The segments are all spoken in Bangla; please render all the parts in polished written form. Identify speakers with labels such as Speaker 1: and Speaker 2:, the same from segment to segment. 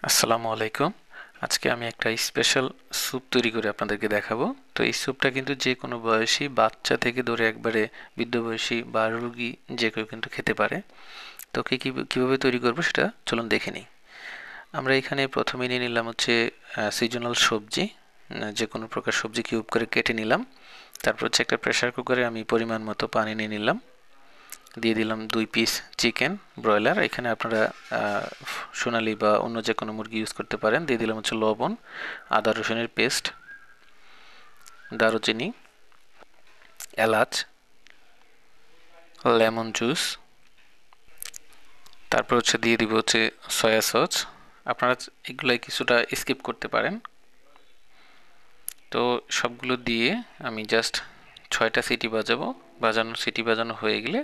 Speaker 1: আসসালামু আলাইকুম। আজকে আমি একটা স্পেশাল স্যুপ তৈরি করে আপনাদেরকে দেখাবো। তো এই স্যুপটা কিন্তু যে কোনো বয়সী বাচ্চা থেকে ধরে একবারে বৃদ্ধ বয়সী বা রোগী যে কেউ কিন্তু খেতে পারে। তো কিভাবে তৈরি করব সেটা চলুন দেখে নিই। আমরা এখানে প্রথমে নিয়ে নিলাম হচ্ছে সিজনাল সবজি। যে কোনো প্রকার সবজি কিউব করে কেটে নিলাম। তারপর হচ্ছে একটা প্রেসার কুকারে আমি পরিমাণ মতো পানি নিয়ে নিলাম। দিয়ে দিলাম 2 পিস চিকেন ব্রয়লার। এখানে আপনারা সোনালি বা অন্য যে কোনো মুরগি ইউজ করতে পারেন। দিয়ে দিলাম হচ্ছে লবণ, আদা রসুনের পেস্ট, দারুচিনি, এলাচ, লেমন জুস, তারপর হচ্ছে দিয়ে দিব হচ্ছে সয়া সস। আপনারা এগুলাই কিছুটা স্কিপ করতে পারেন। তো সবগুলো দিয়ে আমি জাস্ট 6টা সিটি বাজাবো। সিটি বাজানো হয়ে গেলে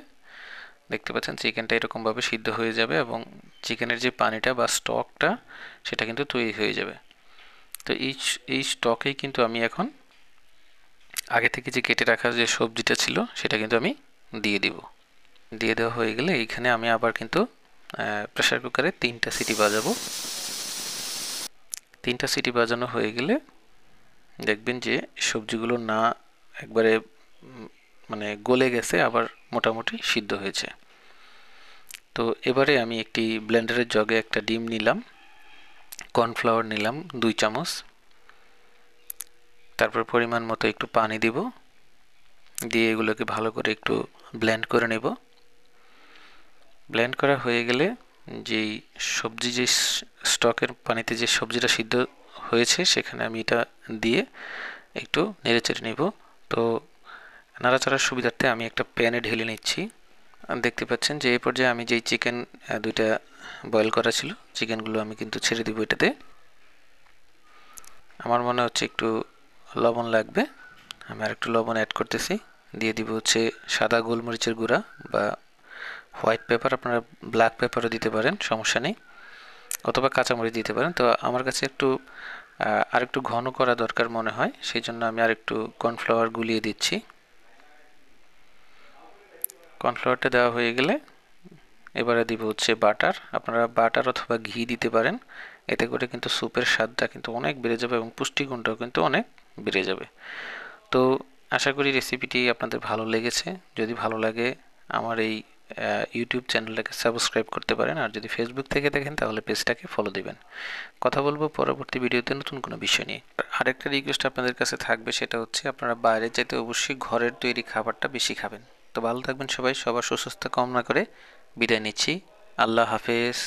Speaker 1: দেখতে পাচ্ছেন চিকেনটা এরকমভাবে সিদ্ধ হয়ে যাবে এবং চিকেনের যে পানিটা বা স্টকটা সেটা কিন্তু তৈরি হয়ে যাবে। তো এই স্টকেই কিন্তু আমি এখন আগে থেকে যে কেটে রাখা যে সবজিটা ছিল সেটা কিন্তু আমি দিয়ে দিব। দিয়ে দেওয়া হয়ে গেলে এইখানে আমি আবার কিন্তু প্রেসার কুকারে 3টা সিটি বাজাবো। 3টা সিটি বাজানো হয়ে গেলে দেখবেন যে সবজিগুলো না একবারে মানে গলে গেছে, আবার মোটামুটি সিদ্ধ হয়েছে। তো এবারে আমি একটি ব্লেন্ডারের জগে একটা ডিম নিলাম, কর্নফ্লাওয়ার নিলাম 2 চামচ, তারপর পরিমাণ মতো একটু পানি দিব, দিয়ে এগুলোকে ভালো করে একটু ব্লেন্ড করে নেব। ব্লেন্ড করা হয়ে গেলে যেই সবজি যে স্টকের পানিতে যে সবজিটা সিদ্ধ হয়েছে সেখানে আমি এটা দিয়ে একটু নেড়েচেড়ে নেব। তো নাড়াচাড়ার সুবিধার্থে আমি একটা প্যানে ঢেলে নিচ্ছি। দেখতে পাচ্ছেন যে এই পর্যায়ে আমি যেই চিকেন দুইটা বয়েল করা ছিল চিকেনগুলো আমি কিন্তু ছেড়ে দিব এটাতে। আমার মনে হচ্ছে একটু লবণ লাগবে, আমি আর একটু লবণ অ্যাড করতেছি। দিয়ে দিব হচ্ছে সাদা গোলমরিচের গুঁড়া বা হোয়াইট পেপার, আপনারা ব্ল্যাক পেপারও দিতে পারেন, সমস্যা নেই, অথবা কাঁচামরিচ দিতে পারেন। তো আমার কাছে একটু আরেকটু ঘন করা দরকার মনে হয়, সেই জন্য আমি আরেকটু কর্নফ্লাওয়ার গুলিয়ে দিচ্ছি। কর্নফ্লাওয়ারটা দেওয়া হয়ে গেলে এবারে দিব হচ্ছে বাটার। আপনারা বাটার অথবা ঘি দিতে পারেন, এতে করে কিন্তু স্যুপের স্বাদটা কিন্তু অনেক বেড়ে যাবে এবং পুষ্টিগুণটাও কিন্তু অনেক বেড়ে যাবে। তো আশা করি রেসিপিটি আপনাদের ভালো লেগেছে। যদি ভালো লাগে আমার এই ইউটিউব চ্যানেলটাকে সাবস্ক্রাইব করতে পারেন, আর যদি ফেসবুক থেকে দেখেন তাহলে পেজটাকে ফলো দিবেন। কথা বলবো পরবর্তী ভিডিওতে নতুন কোনো বিষয় নিয়ে। আরেকটা রিকোয়েস্ট আপনাদের কাছে থাকবে, সেটা হচ্ছে আপনারা বাইরে যেতে অবশ্যই ঘরের তৈরি খাবারটা বেশি খাবেন। তো ভালো থাকবেন সবাই, সবার সুস্বাস্থ্য কামনা করে বিদায় নিচ্ছি। আল্লাহ হাফেজ।